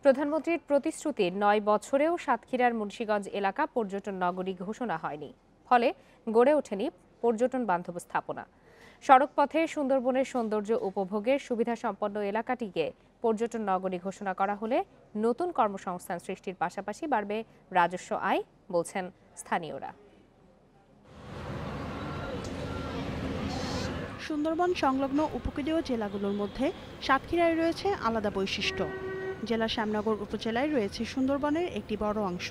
প্রধানমন্ত্রীর প্রতিশ্রুতির ৯ বছরেও সাতক্ষীরার মুন্সিগঞ্জ এলাকা পর্যটন নগরী ঘোষণা হয়নি, ফলে গড়ে ওঠেনি পর্যটন বান্ধব স্থাপনা। সড়কপথে সুন্দরবনের সৌন্দর্য উপভোগের সুবিধাসম্পন্ন এলাকাটিকে পর্যটন নগরী ঘোষণা করা হলে নতুন কর্মসংস্থান সৃষ্টির পাশাপাশি বাড়বে রাজস্ব আয়, বলছেন স্থানীয়রা। সুন্দরবন সংলগ্ন উপকূলীয় জেলাগুলোর মধ্যে সাতক্ষীরায় রয়েছে আলাদা বৈশিষ্ট্য। জেলার শ্যামনগর উপজেলায় রয়েছে সুন্দরবনের একটি বড় অংশ।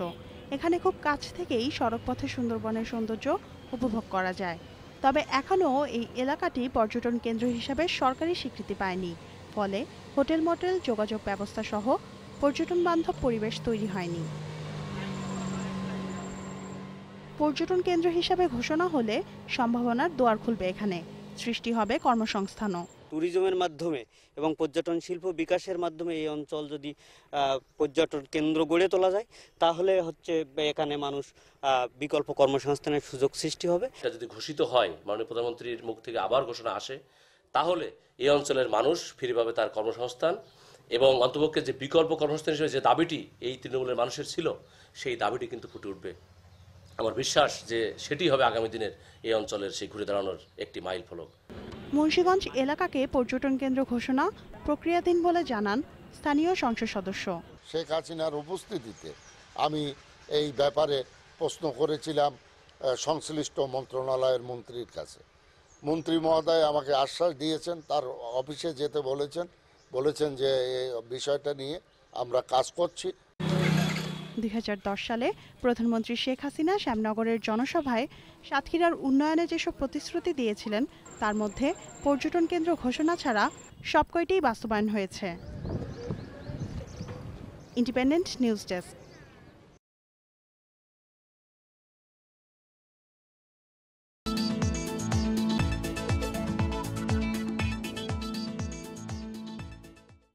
এখানে খুব কাছ থেকেই সড়কপথে সুন্দরবনের সৌন্দর্য উপভোগ করা যায়। তবে এখনও এই এলাকাটি পর্যটন কেন্দ্র হিসাবে সরকারি স্বীকৃতি পায়নি, ফলে হোটেল মোটেল যোগাযোগ ব্যবস্থা সহ পর্যটন বান্ধব পরিবেশ তৈরি হয়নি। পর্যটন কেন্দ্র হিসাবে ঘোষণা হলে সম্ভাবনার দুয়ার খুলবে, এখানে সৃষ্টি হবে কর্মসংস্থানও। ট্যুরিজমের মাধ্যমে এবং পর্যটন শিল্প বিকাশের মাধ্যমে এই অঞ্চল যদি পর্যটন কেন্দ্র গড়ে তোলা যায়, তাহলে এখানে মানুষ বিকল্প কর্মসংস্থানের সুযোগ সৃষ্টি হবে। এটা যদি ঘোষিত হয়, মাননীয় প্রধানমন্ত্রীর মুখ থেকে আবার ঘোষণা আসে, তাহলে এই অঞ্চলের মানুষ ফিরে পাবে তার কর্মসংস্থান এবং অন্তপক্ষে যে বিকল্প কর্মসংস্থান হিসেবে যে দাবিটি এই তৃণমূলের মানুষের ছিল, সেই দাবিটি কিন্তু ফুটে উঠবে। আমার বিশ্বাস যে সেটি হবে আগামী দিনের এই অঞ্চলের সেই ঘুরে দাঁড়ানোর একটি মাইল ফলক। মুন্সিগঞ্জ এলাকাকে পর্যটন কেন্দ্র ঘোষণা প্রক্রিয়াধীন বলে জানান স্থানীয় সংসদ সদস্য। শেখ হাসিনার উপস্থিতিতে আমি এই ব্যাপারে প্রশ্ন করেছিলাম সংশ্লিষ্ট মন্ত্রণালয়ের মন্ত্রীর কাছে। মন্ত্রী মহোদয় আমাকে আশ্বাস দিয়েছেন, তার অফিসে যেতে বলেছেন যে এই বিষয়টা নিয়ে আমরা কাজ করছি। 2010 সালে প্রধানমন্ত্রী শেখ হাসিনা শ্যামনগরের জনসভায় সাতক্ষীরার উন্নয়নে যেসব প্রতিশ্রুতি দিয়েছিলেন, তার মধ্যে পর্যটন কেন্দ্র ঘোষণা ছাড়া সবকয়টিই বাস্তবায়ন হয়েছে। Independent news desk.